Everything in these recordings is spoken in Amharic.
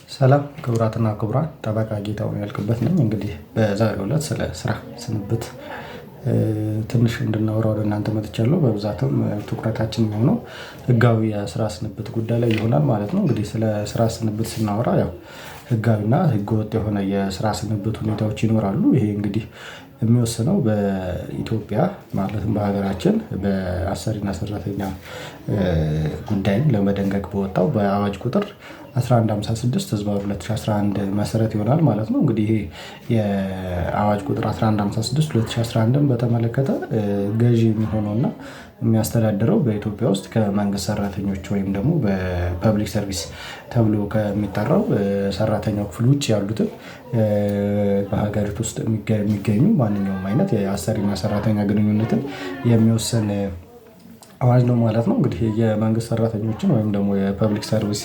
ሰላም ክቡራትና ክቡራን ጠበቃ ጌታሁን ያልክበት ነኝ። እንግዲህ በዛሬው ዕለት ስለ ስራ ስንብት ትንሽ እንድናወራ ወደ እናንተ መጥቻለሁ። በብዛትም ትኩረታችን የሚሆነው ህጋዊ የስራ ስንብት ጉዳይ ላይ ይሆናል ማለት ነው። እንግዲህ ስለ ስራ ስንብት ስናወራ ያው ህጋዊና ህገወጥ የሆነ የስራ ስንብት ሁኔታዎች ይኖራሉ። ይሄ እንግዲህ የሚወስነው በኢትዮጵያ ማለትም በሀገራችን በአሰሪና ሰራተኛ ጉዳይን ለመደንገግ በወጣው በአዋጅ ቁጥር 1156 ህዝባዊ 2011 መሰረት ይሆናል ማለት ነው። እንግዲህ ይሄ የአዋጅ ቁጥር 1156 2011ን በተመለከተ ገዢ የሚሆነውና የሚያስተዳድረው በኢትዮጵያ ውስጥ ከመንግስት ሰራተኞች ወይም ደግሞ በፐብሊክ ሰርቪስ ተብሎ ከሚጠራው ሰራተኛው ክፍል ውጭ ያሉትን በሀገሪቱ ውስጥ የሚገኙ ማንኛውም አይነት የአሰሪና ሰራተኛ ግንኙነትን የሚወስን አዋጅ ነው ማለት ነው። እንግዲህ የመንግስት ሰራተኞችን ወይም ደግሞ የፐብሊክ ሰርቪስ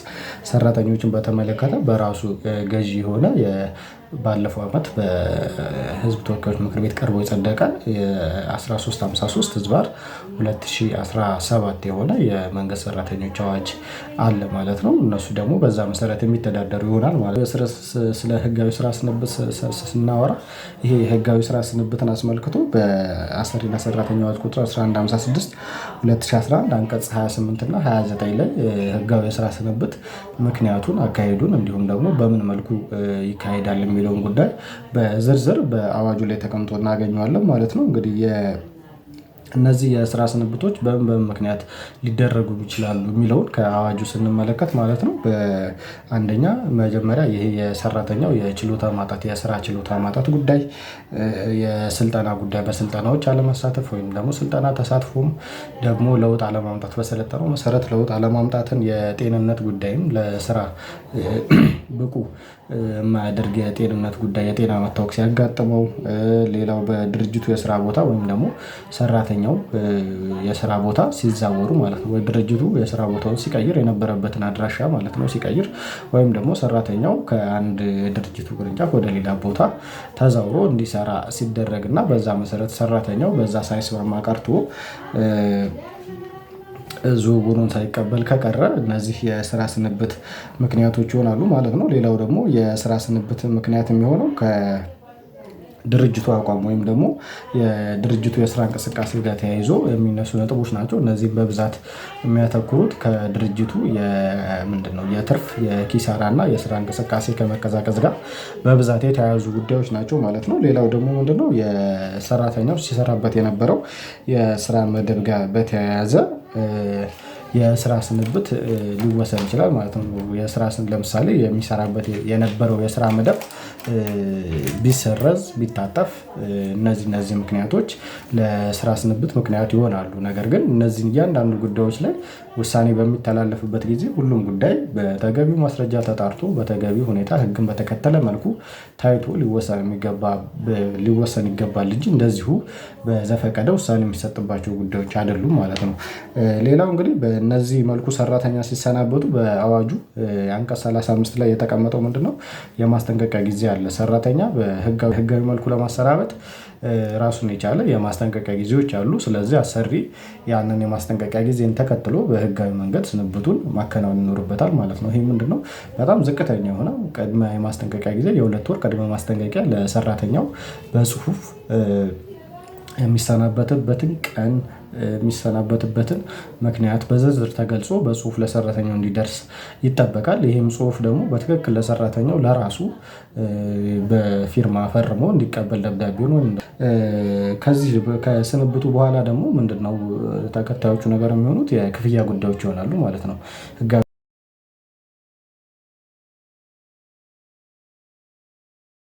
ሰራተኞችን በተመለከተ በራሱ ገዢ የሆነ ባለፈው ዓመት በህዝብ ተወካዮች ምክር ቤት ቀርቦ የጸደቀ የ1353 ህዝባር 2017 የሆነ የመንግስት ሰራተኞች አዋጅ አለ ማለት ነው። እነሱ ደግሞ በዛ መሰረት የሚተዳደሩ ይሆናል ማለት ነው። ስለ ህጋዊ ስራ ስንብት ስናወራ ይሄ የህጋዊ ስራ ስንብትን አስመልክቶ በአሰሪና ሰራተኛ አዋጅ ቁጥር 1156 2011 አንቀጽ 28 እና 29 ላይ ህጋዊ የስራ ስንብት ምክንያቱን፣ አካሄዱን እንዲሁም ደግሞ በምን መልኩ ይካሄዳል የሚለውን ጉዳይ በዝርዝር በአዋጁ ላይ ተቀምጦ እናገኘዋለን ማለት ነው። እንግዲህ እነዚህ የስራ ስንብቶች በምን ምክንያት ሊደረጉ ይችላሉ የሚለውን ከአዋጁ ስንመለከት ማለት ነው። በአንደኛ መጀመሪያ ይሄ የሰራተኛው የችሎታ ማጣት የስራ ችሎታ ማጣት ጉዳይ፣ የስልጠና ጉዳይ በስልጠናዎች አለመሳተፍ ወይም ደግሞ ስልጠና ተሳትፎም ደግሞ ለውጥ አለማምጣት በሰለጠነው መሰረት ለውጥ አለማምጣትን፣ የጤንነት ጉዳይም ለስራ ብቁ የማያደርግ የጤንነት ጉዳይ የጤና መታወክ ሲያጋጥመው፣ ሌላው በድርጅቱ የስራ ቦታ ወይም ደግሞ ሰራተኛው የስራ ቦታ ሲዛወሩ ማለት ነው። ወይ ድርጅቱ የስራ ቦታውን ሲቀይር የነበረበትን አድራሻ ማለት ነው ሲቀይር፣ ወይም ደግሞ ሰራተኛው ከአንድ ድርጅቱ ቅርንጫፍ ወደ ሌላ ቦታ ተዛውሮ እንዲሰራ ሲደረግ እና በዛ መሰረት ሰራተኛው በዛ ሳይስማማ ቀርቶ ዝውውሩን ሳይቀበል ከቀረ እነዚህ የስራ ስንብት ምክንያቶች ይሆናሉ ማለት ነው። ሌላው ደግሞ የስራ ስንብት ምክንያት የሚሆነው ከድርጅቱ አቋም ወይም ደግሞ የድርጅቱ የስራ እንቅስቃሴ ጋር ተያይዞ የሚነሱ ነጥቦች ናቸው። እነዚህም በብዛት የሚያተኩሩት ከድርጅቱ የትርፍ የኪሳራ እና የስራ እንቅስቃሴ ከመቀዛቀዝ ጋር በብዛት የተያያዙ ጉዳዮች ናቸው ማለት ነው። ሌላው ደግሞ ምንድነው የሰራተኛው ሲሰራበት የነበረው የስራ መደብ ጋር በተያያዘ የስራ ስንብት ሊወሰን ይችላል ማለት ነው። ለምሳሌ የሚሰራበት የነበረው የስራ መደብ ቢሰረዝ ቢታጠፍ እነዚህ ምክንያቶች ለስራ ስንብት ምክንያት ይሆናሉ። ነገር ግን እነዚህን እያንዳንዱ ጉዳዮች ላይ ውሳኔ በሚተላለፍበት ጊዜ ሁሉም ጉዳይ በተገቢው ማስረጃ ተጣርቶ በተገቢው ሁኔታ ህግን በተከተለ መልኩ ታይቶ ሊወሰን ይገባል እንጂ እንደዚሁ በዘፈቀደ ውሳኔ የሚሰጥባቸው ጉዳዮች አይደሉም ማለት ነው። ሌላው እንግዲህ በእነዚህ መልኩ ሰራተኛ ሲሰናበቱ በአዋጁ አንቀጽ 35 ላይ የተቀመጠው ምንድነው የማስጠንቀቂያ ጊዜ አለ። ሰራተኛ በህጋዊ መልኩ ለማሰናበት ራሱን የቻለ የማስጠንቀቂያ ጊዜዎች አሉ። ስለዚህ አሰሪ ያንን የማስጠንቀቂያ ጊዜን ተከትሎ በህጋዊ መንገድ ስንብቱን ማከናወን ይኖርበታል ማለት ነው። ይሄ ምንድነው በጣም ዝቅተኛ የሆነው ቅድመ የማስጠንቀቂያ ጊዜ የ2 ወር ቅድመ ማስጠንቀቂያ ለሰራተኛው በጽሁፍ የሚሰናበትበትን ቀን የሚሰናበትበትን ምክንያት በዝርዝር ተገልጾ በጽሁፍ ለሰራተኛው እንዲደርስ ይጠበቃል። ይህም ጽሁፍ ደግሞ በትክክል ለሰራተኛው ለራሱ በፊርማ ፈርሞ እንዲቀበል ደብዳቤውን ከዚህ ከስንብቱ በኋላ ደግሞ ምንድነው ተከታዮቹ ነገር የሚሆኑት የክፍያ ጉዳዮች ይሆናሉ ማለት ነው። ህጋዊ